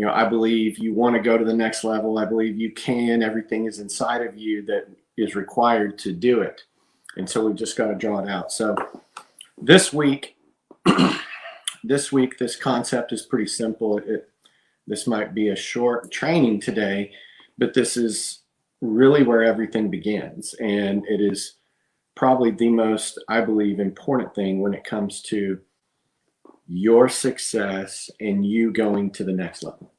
I believe you want to go to the next level. I believe you can. Everything is inside of you that is required to do it. And so we've just got to draw it out. So this week, this concept is pretty simple. This might be a short training today, but this is really where everything begins. And it is probably the most, I believe, important thing when it comes to your success and you going to the next level.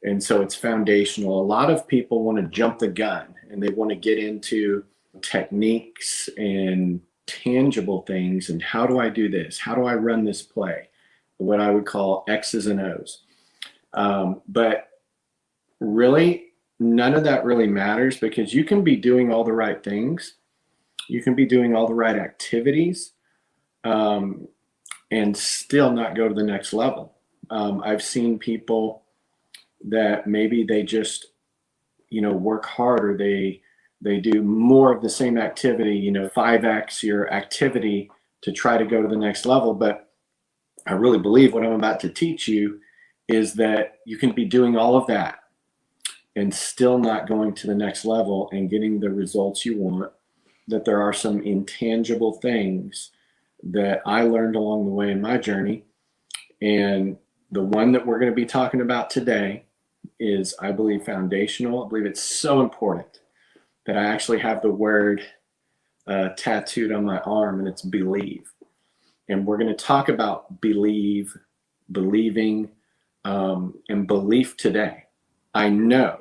And so it's foundational. A lot of people want to jump the gun and they want to get into techniques and tangible things. And how do I do this? How do I run this play? What I would call X's and O's. But really, none of that really matters, because you can be doing all the right things. You can be doing all the right activities and still not go to the next level. I've seen people that maybe they just, work hard, or they do more of the same activity, 5x your activity to try to go to the next level. But I really believe what I'm about to teach you is that you can be doing all of that and still not going to the next level and getting the results you want. That there are some intangible things that I learned along the way in my journey. And the one that we're going to be talking about today is, I believe, foundational. I believe it's so important that I actually have the word tattooed on my arm, and it's believe. And we're going to talk about believing, and belief today. I know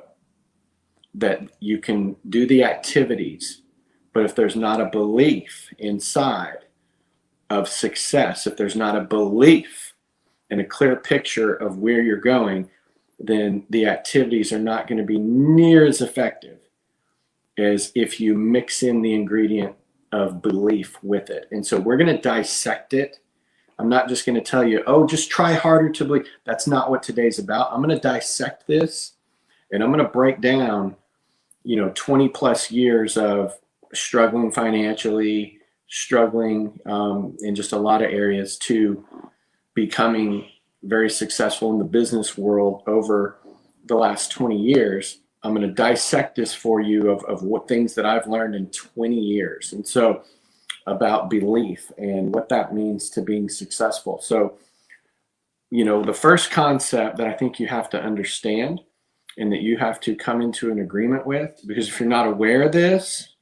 that you can do the activities, but if there's not a belief inside of success, if there's not a belief and a clear picture of where you're going, then the activities are not going to be near as effective as if you mix in the ingredient of belief with it. And so we're going to dissect it. I'm not just going to tell you, oh, just try harder to believe. That's not what today's about. I'm going to dissect this, and I'm going to break down, 20 plus years of struggling financially, struggling in just a lot of areas, to becoming very successful in the business world over the last 20 years. I'm going to dissect this for you of what things that I've learned in 20 years. And so about belief and what that means to being successful. So, the first concept that I think you have to understand and that you have to come into an agreement with, because if you're not aware of this,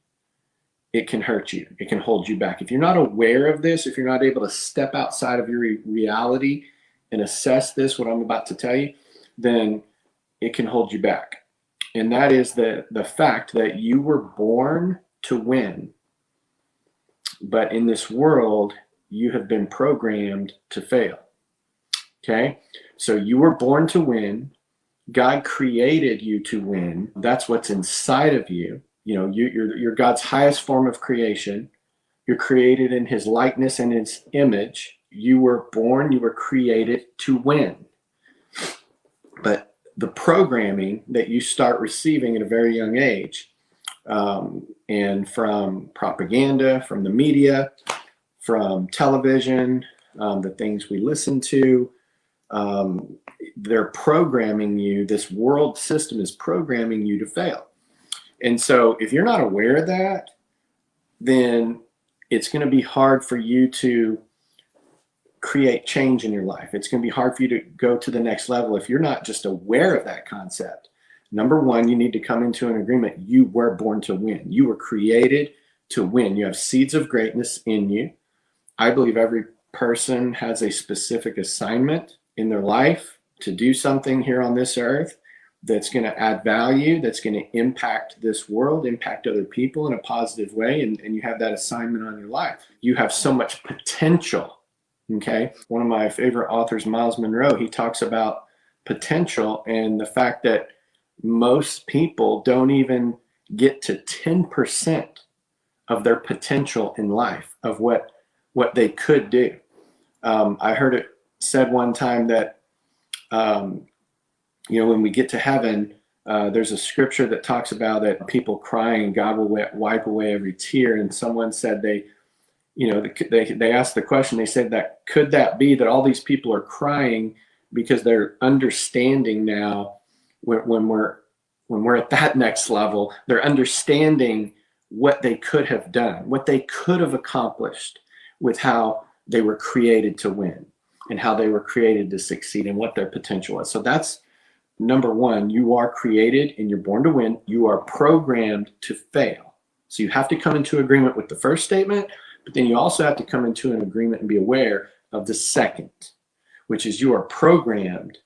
it can hurt you. It can hold you back. If you're not aware of this, if you're not able to step outside of your reality and assess this, what I'm about to tell you, then it can hold you back. And that is the fact that you were born to win. But in this world, you have been programmed to fail. Okay? So you were born to win. God created you to win. That's what's inside of you. You're God's highest form of creation. You're created in his likeness and his image. You were born, you were created to win. But the programming that you start receiving at a very young age, and from propaganda, from the media, from television, the things we listen to, they're programming you. This world system is programming you to fail. And so if you're not aware of that, then it's going to be hard for you to create change in your life. It's going to be hard for you to go to the next level if you're not just aware of that concept. Number one, you need to come into an agreement. You were born to win. You were created to win. You have seeds of greatness in you. I believe every person has a specific assignment in their life to do something here on this earth that's going to add value, that's going to impact this world, impact other people in a positive way, and you have that assignment on your life. You have so much potential, okay? One of my favorite authors, Miles Monroe, he talks about potential and the fact that most people don't even get to 10% of their potential in life, of what they could do. I heard it said one time that when we get to heaven, there's a scripture that talks about that people crying and God will wipe away every tear. And someone said they asked the question, they said that could that be that all these people are crying because they're understanding now when we're at that next level, they're understanding what they could have done, what they could have accomplished with how they were created to win and how they were created to succeed and what their potential was. So that's number one. You are created and you're born to win. You are programmed to fail. So you have to come into agreement with the first statement, but then you also have to come into an agreement and be aware of the second, which is you are programmed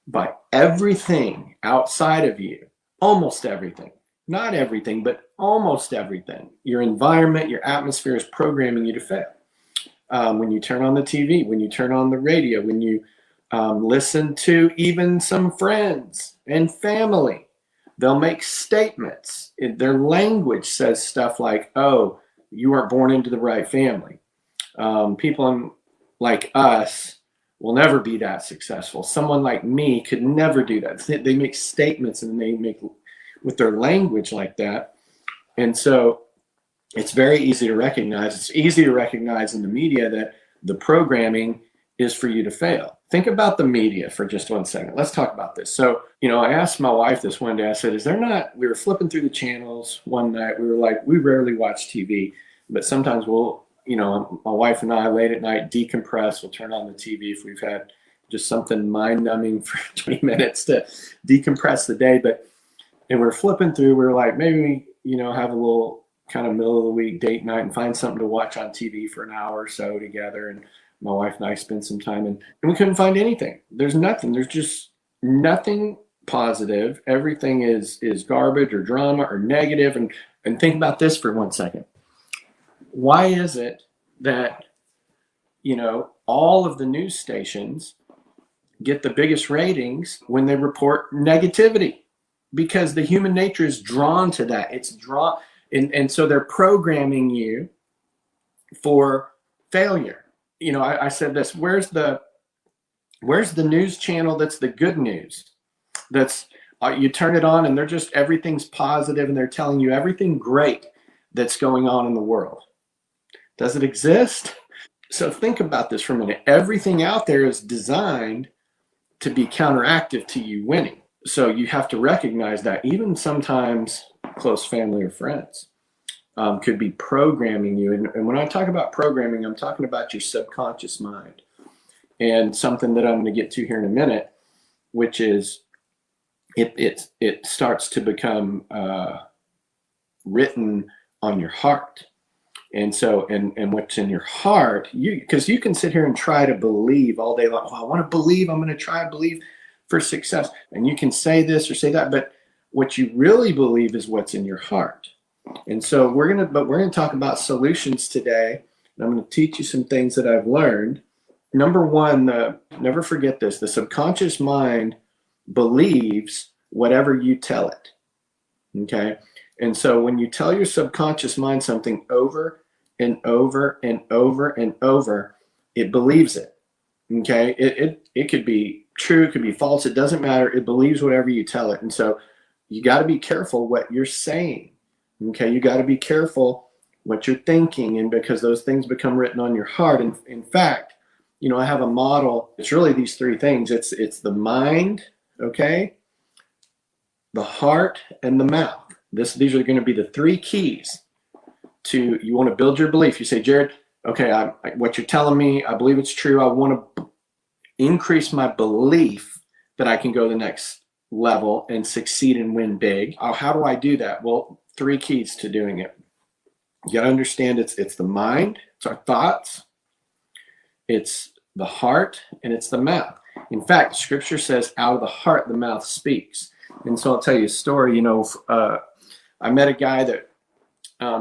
by everything outside of you, almost everything, not everything, but almost everything. Your environment, your atmosphere is programming you to fail. When you turn on the TV, when you turn on the radio, when you listen to even some friends and family, they'll make statements. Their language says stuff like, oh, you weren't born into the right family. People like us will never be that successful. Someone like me could never do that. They make statements and they make with their language like that. And so it's very easy to recognize. It's easy to recognize in the media that the programming is for you to fail. Think about the media for just 1 second. Let's talk about this. So, I asked my wife this one day. I said, we were flipping through the channels one night. We were like, we rarely watch TV, but sometimes we'll, my wife and I late at night decompress. We'll turn on the TV if we've had just something mind numbing for 20 minutes to decompress the day. And we're flipping through. We were like, maybe, have a little kind of middle of the week date night and find something to watch on TV for an hour or so together. And my wife and I spent some time and we couldn't find anything. There's nothing. There's just nothing positive. Everything is garbage or drama or negative. And think about this for 1 second. Why is it that, all of the news stations get the biggest ratings when they report negativity? Because the human nature is drawn to that. It's drawn. And so they're programming you for failure. I said this, where's the news channel that's the good news? That's you turn it on and they're just, everything's positive and they're telling you everything great that's going on in the world. Does it exist? So think about this for a minute. Everything out there is designed to be counteractive to you winning. So you have to recognize that even sometimes close family or friends could be programming you. And when I talk about programming, I'm talking about your subconscious mind. And something that I'm going to get to here in a minute, which is it starts to become written on your heart. And so, and what's in your heart, because you can sit here and try to believe all day long. Oh, I want to believe, I'm going to try to believe for success. And you can say this or say that, but what you really believe is what's in your heart. And so we're going to talk about solutions today. And I'm going to teach you some things that I've learned. Number one, never forget this, the subconscious mind believes whatever you tell it. Okay. And so when you tell your subconscious mind something over and over and over and over, it believes it. Okay. It could be true, it could be false, it doesn't matter. It believes whatever you tell it. And so you got to be careful what you're saying. Okay. You got to be careful what you're thinking, and because those things become written on your heart. And in fact, I have a model. It's really these three things. It's the mind, okay, the heart, and the mouth. These are going to be the three keys to, you want to build your belief. You say, Jared, okay, what you're telling me, I believe it's true. I want to increase my belief that I can go to the next level and succeed and win big. How do I do that? Well, three keys to doing it. You got to understand it's the mind, it's our thoughts, it's the heart, and it's the mouth. In fact, scripture says out of the heart, the mouth speaks. And so I'll tell you a story. I met a guy that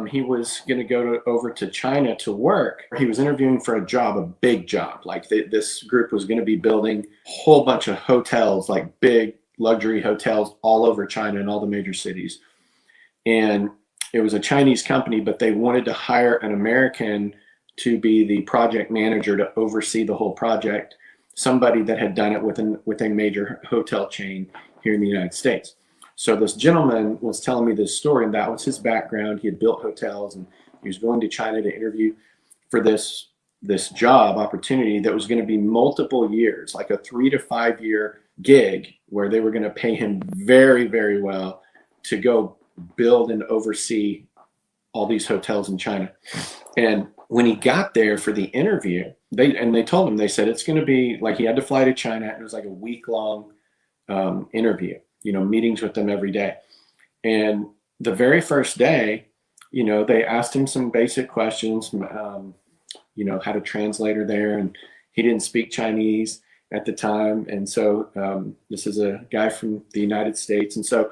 he was going to go over to China to work. He was interviewing for a job, a big job. Like this group was going to be building a whole bunch of hotels, like big luxury hotels all over China in all the major cities. And it was a Chinese company, but they wanted to hire an American to be the project manager to oversee the whole project, somebody that had done it with a major hotel chain here in the United States. So this gentleman was telling me this story, and that was his background. He had built hotels, and he was going to China to interview for this this job opportunity that was going to be multiple years, like a 3 to 5 year gig where they were going to pay him very, very well to go build and oversee all these hotels in China. And when he got there for the interview, they told him, they said it's going to be like, he had to fly to China. It was like a week-long interview, meetings with them every day. And the very first day, they asked him some basic questions, had a translator there, and he didn't speak Chinese at the time. And so this is a guy from the United States. And so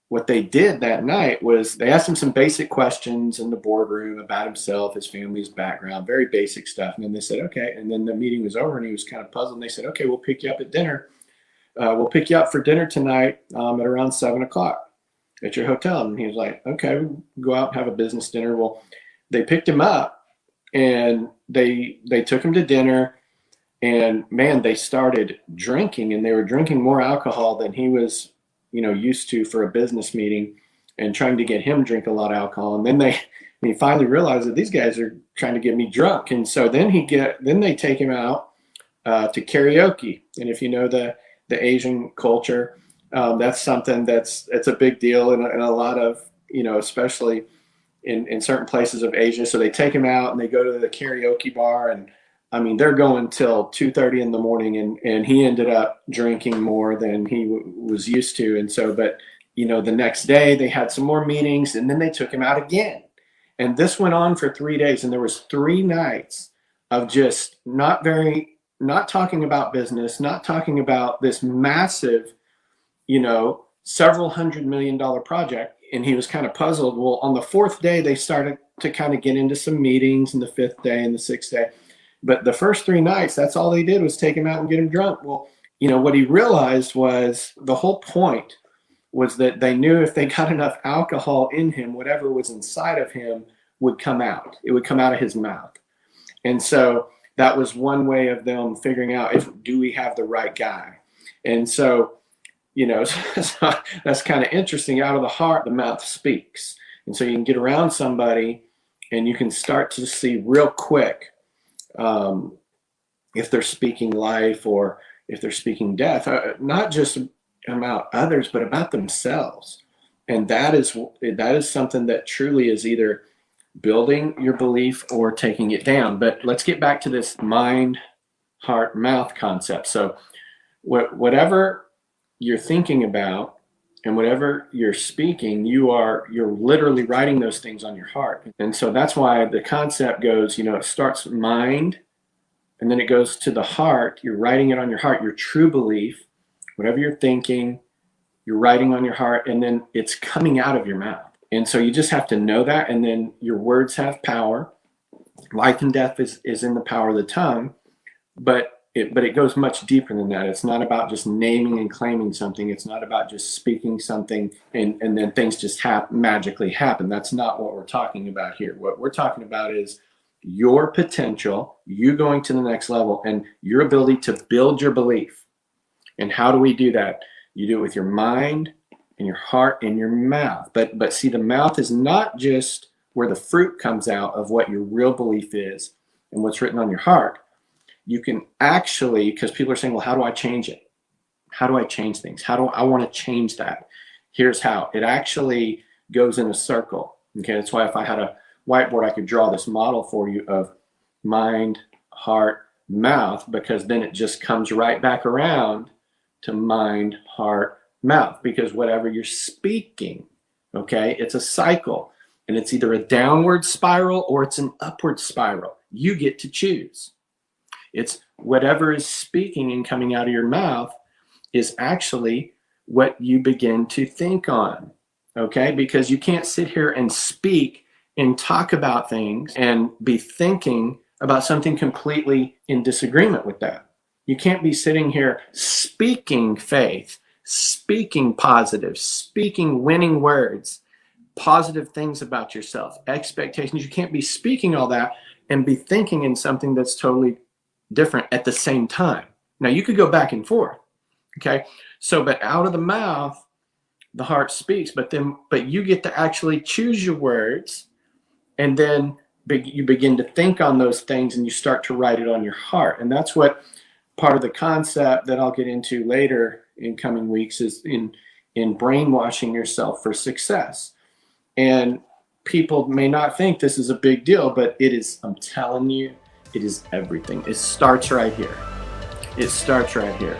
what they did that night was they asked him some basic questions in the boardroom about himself, his family's background, very basic stuff. And then they said, okay. And then the meeting was over and he was kind of puzzled. And they said, okay, we'll pick you up at dinner. We'll pick you up for dinner tonight at around 7:00 at your hotel. And he was like, okay, we'll go out and have a business dinner. Well, they picked him up and they took him to dinner. And man, they started drinking, and they were drinking more alcohol than he was used to for a business meeting, and trying to get him to drink a lot of alcohol. And then he finally realized that these guys are trying to get me drunk. And so then they take him out to karaoke. And if you know the Asian culture, that's something it's a big deal in a lot of, especially in certain places of Asia. So they take him out and they go to the karaoke bar, and I mean, they're going till 2:30 in the morning, and he ended up drinking more than he was used to. And so, but the next day they had some more meetings, and then they took him out again. And this went on for 3 days, and there was 3 nights of just not talking about business, not talking about this massive, several $100 million project. And he was kind of puzzled. Well, on the 4th day, they started to kind of get into some meetings, and the 5th day and the 6th day. But the first 3 nights, that's all they did was take him out and get him drunk. Well, what he realized was the whole point was that they knew if they got enough alcohol in him, whatever was inside of him would come out. It would come out of his mouth. And so that was one way of them figuring out do we have the right guy? And so, so that's kind of interesting. Out of the heart, the mouth speaks. And so you can get around somebody and you can start to see real quick if they're speaking life or if they're speaking death, not just about others, but about themselves. And that is something that truly is either building your belief or taking it down. But let's get back to this mind, heart, mouth concept. So whatever you're thinking about and whatever you're speaking, you're literally writing those things on your heart. And so that's why the concept goes, it starts mind, and then it goes to the heart. You're writing it on your heart, your true belief, whatever you're thinking, you're writing on your heart, and then it's coming out of your mouth. And so you just have to know that. And then your words have power. Life and death is in the power of the tongue, but it goes much deeper than that. It's not about just naming and claiming something. It's not about just speaking something and then things just magically happen. That's not what we're talking about here. What we're talking about is your potential, you going to the next level, and your ability to build your belief. And how do we do that? You do it with your mind and your heart and your mouth. But see, the mouth is not just where the fruit comes out of what your real belief is and what's written on your heart. You can actually, because people are saying, well, how do I change it? How do I change things? How do I want to change that? Here's how. It actually goes in a circle. Okay, that's why if I had a whiteboard, I could draw this model for you of mind, heart, mouth, because then it just comes right back around to mind, heart, mouth, because whatever you're speaking, okay, it's a cycle, and it's either a downward spiral or it's an upward spiral. You get to choose. It's whatever is speaking and coming out of your mouth is actually what you begin to think on, okay? Because you can't sit here and speak and talk about things and be thinking about something completely in disagreement with that. You can't be sitting here speaking faith, speaking positive, speaking winning words, positive things about yourself, expectations. You can't be speaking all that and be thinking in something that's totally different at the same time. Now you could go back and forth, okay? So, but out of the mouth, the heart speaks, but you get to actually choose your words, and then you begin to think on those things and you start to write it on your heart. And that's what part of the concept that I'll get into later in coming weeks is in brainwashing yourself for success. And people may not think this is a big deal, but it is, I'm telling you, it is everything. It starts right here. It starts right here.